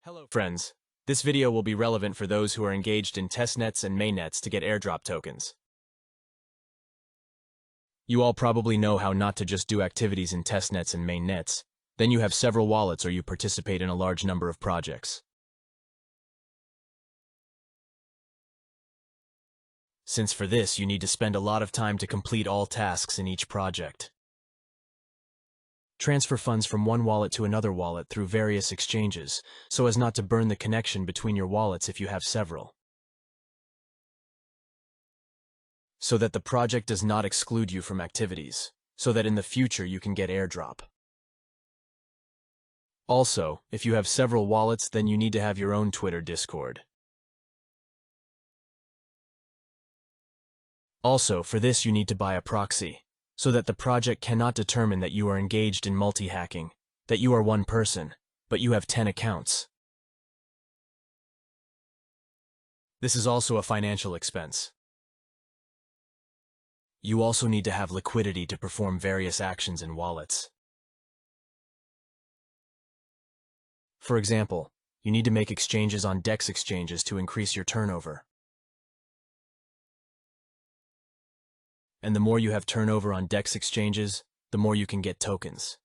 Hello friends, this video will be relevant for those who are engaged in testnets and mainnets to get airdrop tokens. You all probably know how not to just do activities in testnets and mainnets, then you have several wallets or you participate in a large number of projects. Since for this you need to spend a lot of time to complete all tasks in each project. Transfer funds from one wallet to another wallet through various exchanges, so as not to burn the connection between your wallets if you have several. So that the project does not exclude you from activities, so that in the future you can get airdrop. Also, if you have several wallets, then you need to have your own Twitter Discord. Also, for this you need to buy a proxy, so that the project cannot determine that you are engaged in multi-hacking, that you are one person, but you have 10 accounts. This is also a financial expense. You also need to have liquidity to perform various actions in wallets. For example, you need to make exchanges on DEX exchanges to increase your turnover. And the more you have turnover on DEX exchanges, the more you can get tokens.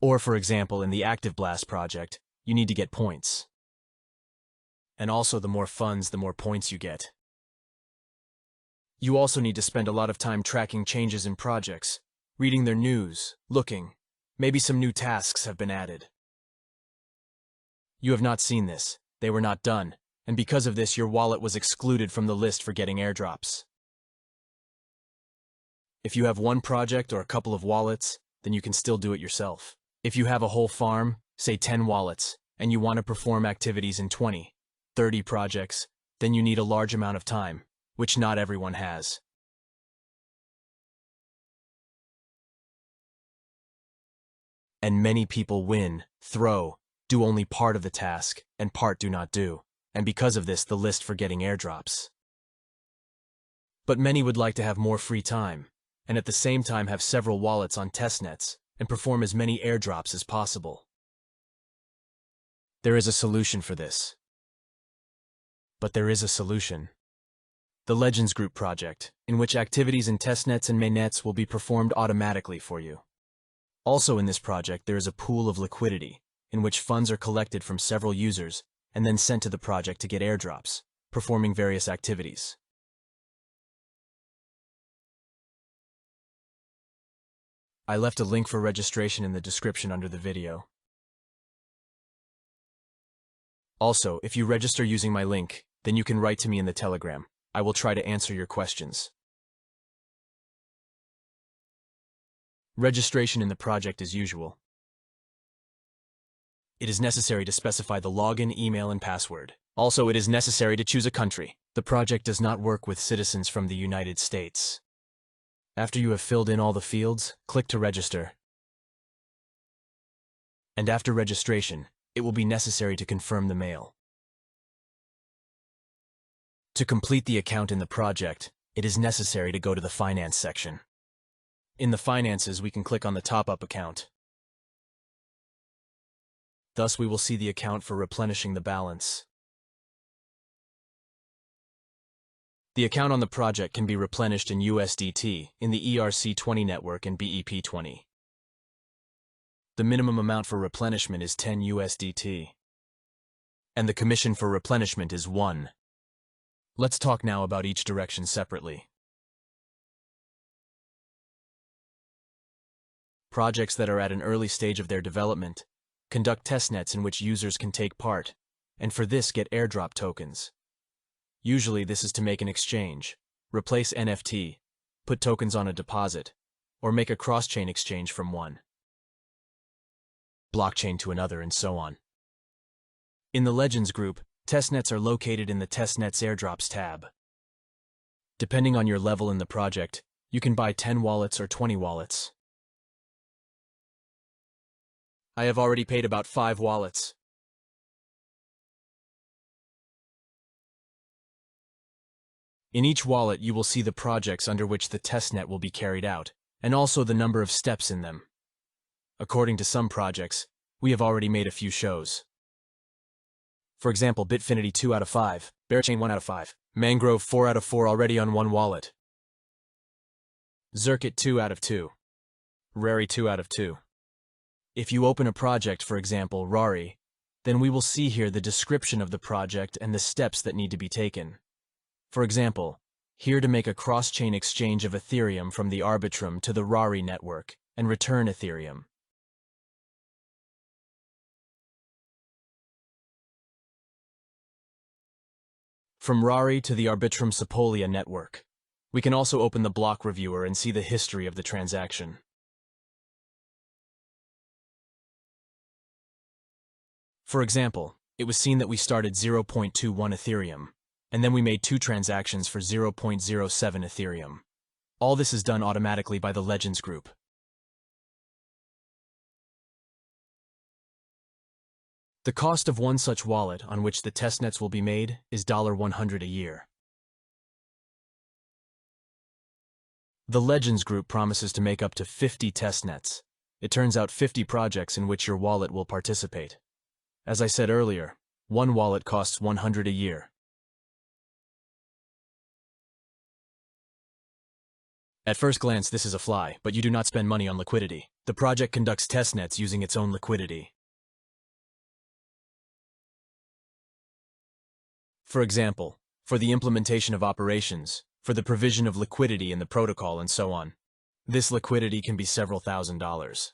Or for example, in the Active Blast project, you need to get points. And also the more funds, the more points you get. You also need to spend a lot of time tracking changes in projects, reading their news, looking. Maybe some new tasks have been added. You have not seen this, they were not done, and because of this your wallet was excluded from the list for getting airdrops. If you have one project or a couple of wallets, then you can still do it yourself. If you have a whole farm, say 10 wallets, and you want to perform activities in 20, 30 projects, then you need a large amount of time, which not everyone has. And many people win, throw, do only part of the task, and part do not do, and because of this the list for getting airdrops. But many would like to have more free time, and at the same time have several wallets on testnets, and perform as many airdrops as possible. There is a solution for this. But there is a solution. The Legendsgroup project, in which activities in testnets and mainnets will be performed automatically for you. Also in this project there is a pool of liquidity, in which funds are collected from several users, and then sent to the project to get airdrops, performing various activities. I left a link for registration in the description under the video. Also, if you register using my link, then you can write to me in the Telegram. I will try to answer your questions. Registration in the project as usual. It is necessary to specify the login, email, and password. Also, it is necessary to choose a country. The project does not work with citizens from the United States. After you have filled in all the fields, click to register. And after registration, it will be necessary to confirm the mail. To complete the account in the project, it is necessary to go to the finance section. In the finances, we can click on the top-up account. Thus, we will see the account for replenishing the balance. The account on the project can be replenished in USDT in the ERC20 network and BEP20. The minimum amount for replenishment is 10 USDT. And the commission for replenishment is 1. Let's talk now about each direction separately. Projects that are at an early stage of their development conduct testnets in which users can take part, and for this get airdrop tokens. Usually this is to make an exchange, replace NFT, put tokens on a deposit, or make a cross-chain exchange from one blockchain to another and so on. In the Legends group, testnets are located in the Testnets Airdrops tab. Depending on your level in the project, you can buy 10 wallets or 20 wallets. I have already paid about 5 wallets. In each wallet you will see the projects under which the testnet will be carried out, and also the number of steps in them. According to some projects, we have already made a few shows. For example, Bitfinity 2 out of 5, Bearchain 1 out of 5, Mangrove 4 out of 4 already on one wallet, Zirkit 2 out of 2, Rari 2 out of 2. If you open a project, for example, Rari, then we will see here the description of the project and the steps that need to be taken. For example, here to make a cross-chain exchange of Ethereum from the Arbitrum to the Rari network and return Ethereum. From Rari to the Arbitrum Sepolia network. We can also open the block reviewer and see the history of the transaction. For example, it was seen that we started 0.21 Ethereum, and then we made 2 transactions for 0.07 Ethereum. All this is done automatically by the Legends Group. The cost of one such wallet on which the testnets will be made is $100 a year. The Legends Group promises to make up to 50 testnets. It turns out 50 projects in which your wallet will participate. As I said earlier, one wallet costs $100 a year. At first glance, this is a fly, but you do not spend money on liquidity. The project conducts testnets using its own liquidity. For example, for the implementation of operations, for the provision of liquidity in the protocol, and so on. This liquidity can be several $1,000s.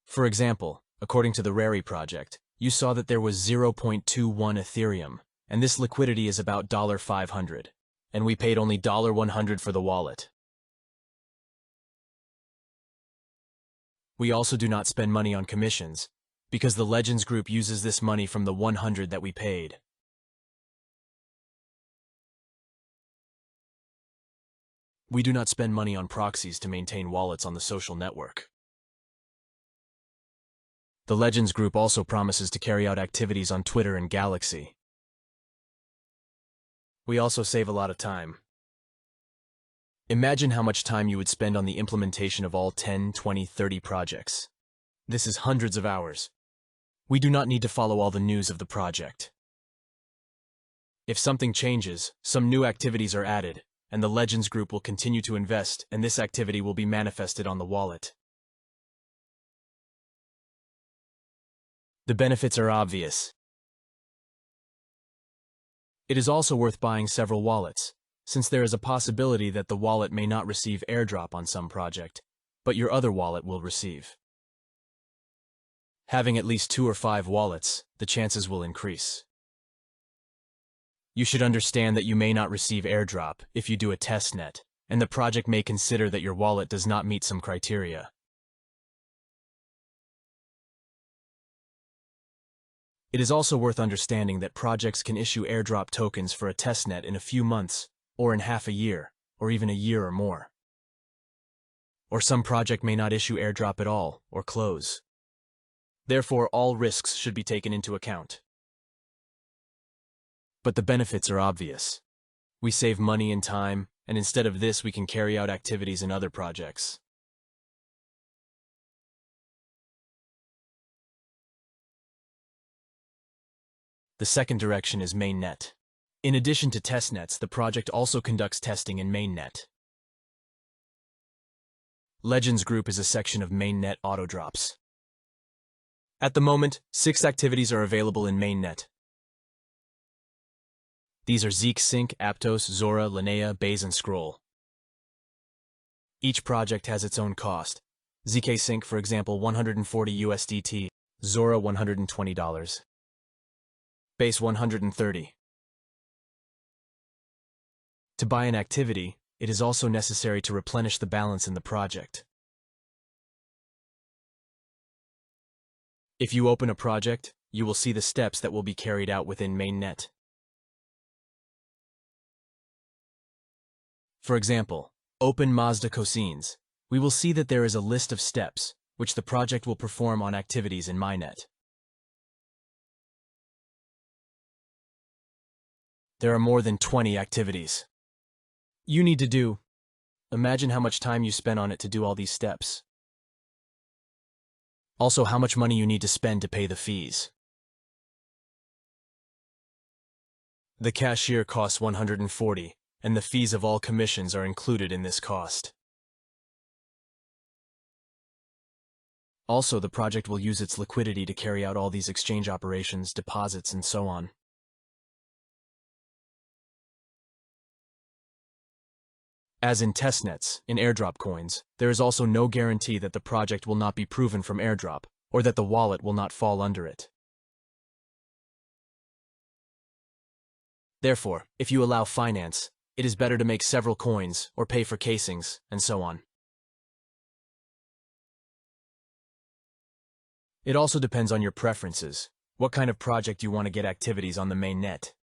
For example, according to the Rari project, you saw that there was 0.21 Ethereum, and this liquidity is about $500, and we paid only $100 for the wallet. We also do not spend money on commissions, because the Legends Group uses this money from the $100 that we paid. We do not spend money on proxies to maintain wallets on the social network. The Legends Group also promises to carry out activities on Twitter and Galaxy. We also save a lot of time. Imagine how much time you would spend on the implementation of all 10, 20, 30 projects. This is hundreds of hours. We do not need to follow all the news of the project. If something changes, some new activities are added, and the Legends Group will continue to invest, and this activity will be manifested on the wallet. The benefits are obvious. It is also worth buying several wallets, since there is a possibility that the wallet may not receive airdrop on some project, but your other wallet will receive. Having at least 2 or 5 wallets, the chances will increase. You should understand that you may not receive airdrop if you do a testnet, and the project may consider that your wallet does not meet some criteria. It is also worth understanding that projects can issue airdrop tokens for a testnet in a few months, or in half a year, or even a year or more. Or some project may not issue airdrop at all, or close. Therefore, all risks should be taken into account. But the benefits are obvious. We save money and time, and instead of this, we can carry out activities in other projects. The second direction is mainnet. In addition to testnets, the project also conducts testing in mainnet. Legends Group is a section of mainnet autodrops. At the moment, 6 activities are available in mainnet. These are Zeek Sync, Aptos, Zora, Linnea, Baze, and Scroll. Each project has its own cost. ZK Sync, for example, 140 USDT, Zora $120. Base 130. To buy an activity, it is also necessary to replenish the balance in the project. If you open a project, you will see the steps that will be carried out within mainnet. For example, open Mazda cosines. We will see that there is a list of steps, which the project will perform on activities in mainnet. There are more than 20 activities you need to do. Imagine how much time you spend on it to do all these steps. Also, how much money you need to spend to pay the fees. The cashier costs 140, and the fees of all commissions are included in this cost. Also, the project will use its liquidity to carry out all these exchange operations, deposits, and so on. As in testnets, in airdrop coins, there is also no guarantee that the project will not be proven from airdrop, or that the wallet will not fall under it. Therefore, if you allow finance, it is better to make several coins, or pay for casings, and so on. It also depends on your preferences, what kind of project you want to get activities on the mainnet.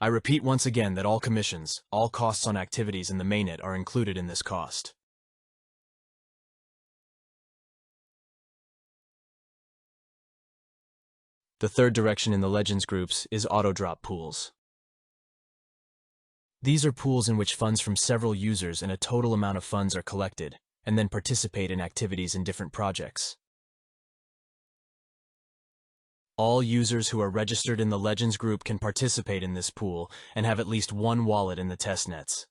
I repeat once again that all commissions, all costs on activities in the mainnet are included in this cost. The third direction in the Legends groups is Autodrop Pools. These are pools in which funds from several users and a total amount of funds are collected, and then participate in activities in different projects. All users who are registered in the Legends group can participate in this pool and have at least one wallet in the testnets.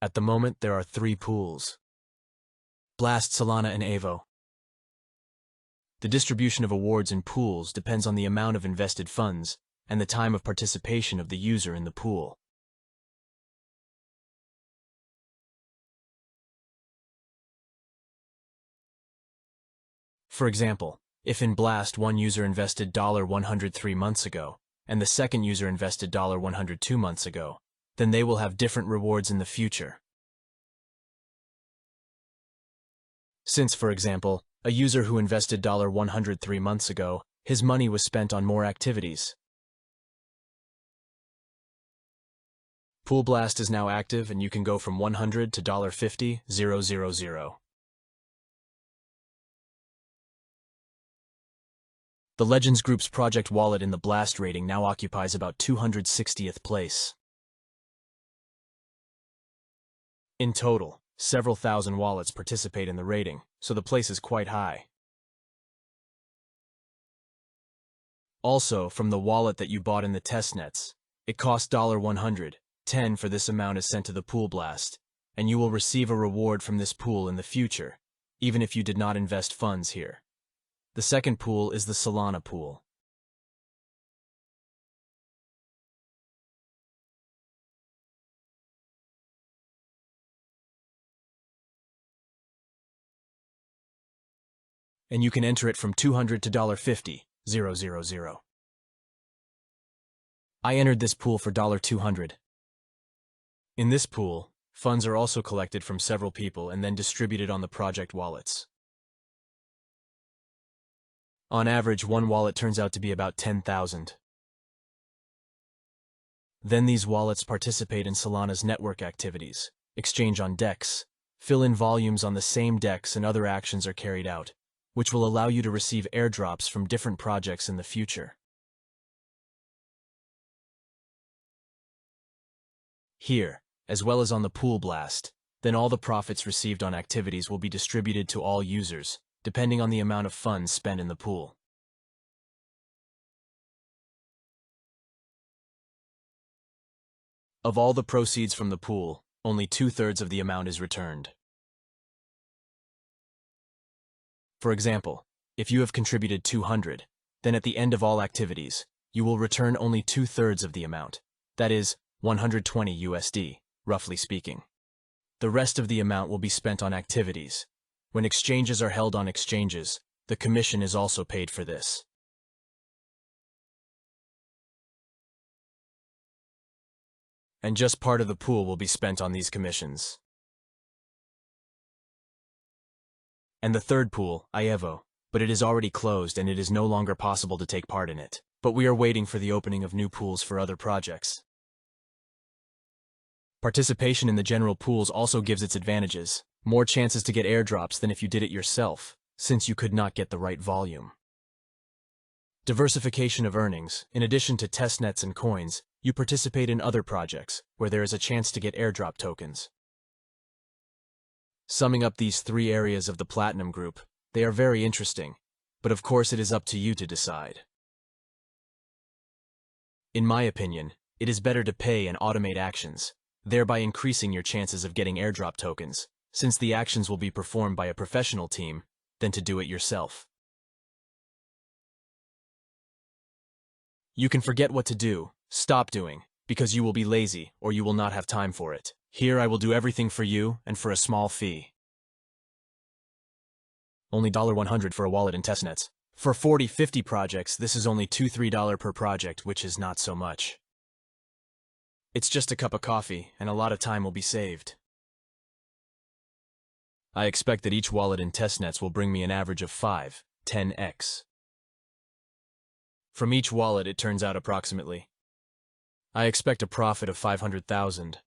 At the moment, there are 3 pools: Blast, Solana, and Avo. The distribution of awards in pools depends on the amount of invested funds and the time of participation of the user in the pool. For example, if in Blast one user invested $100 3 months ago, and the second user invested $100 2 months ago, then they will have different rewards in the future. Since, for example, a user who invested $100 3 months ago, his money was spent on more activities. Pool Blast is now active and you can go from 100 to $50,000. The Legends Group's project wallet in the Blast rating now occupies about 260th place. In total, several thousand wallets participate in the rating, so the place is quite high. Also, from the wallet that you bought in the testnets, it costs $100. 10 for this amount is sent to the Pool Blast, and you will receive a reward from this pool in the future, even if you did not invest funds here. The second pool is the Solana pool. And you can enter it from $200 to $50,000. I entered this pool for $200. In this pool, funds are also collected from several people and then distributed on the project wallets. On average, one wallet turns out to be about 10,000. Then these wallets participate in Solana's network activities, exchange on DEX, fill in volumes on the same DEX, and other actions are carried out, which will allow you to receive airdrops from different projects in the future. Here, as well as on the Pool Blast, then all the profits received on activities will be distributed to all users, depending on the amount of funds spent in the pool. Of all the proceeds from the pool, only 2/3 of the amount is returned. For example, if you have contributed 200, then at the end of all activities, you will return only 2/3 of the amount, that is, 120 USD, roughly speaking. The rest of the amount will be spent on activities. When exchanges are held on exchanges, the commission is also paid for this. And just part of the pool will be spent on these commissions. And the third pool, Ievo, but it is already closed and it is no longer possible to take part in it. But we are waiting for the opening of new pools for other projects. Participation in the general pools also gives its advantages, more chances to get airdrops than if you did it yourself, since you could not get the right volume. Diversification of earnings. In addition to testnets and coins, you participate in other projects, where there is a chance to get airdrop tokens. Summing up these three areas of the Platinum Group, they are very interesting, but of course it is up to you to decide. In my opinion, it is better to pay and automate actions, thereby increasing your chances of getting airdrop tokens, since the actions will be performed by a professional team, than to do it yourself. You can forget what to do, stop doing, because you will be lazy or you will not have time for it. Here I will do everything for you and for a small fee. Only $100 for a wallet and testnets. For 40-50 projects, this is only $2-3 per project, which is not so much. It's just a cup of coffee, and a lot of time will be saved. I expect that each wallet and testnets will bring me an average of 5-10x. From each wallet, it turns out approximately. I expect a profit of 500,000.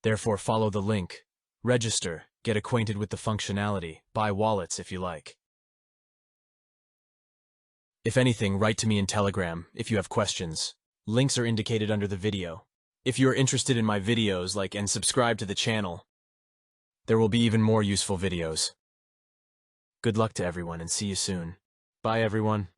Therefore, follow the link, register, get acquainted with the functionality, buy wallets if you like. If anything, write to me in Telegram if you have questions. Links are indicated under the video. If you are interested in my videos, like and subscribe to the channel. There will be even more useful videos. Good luck to everyone and see you soon. Bye everyone.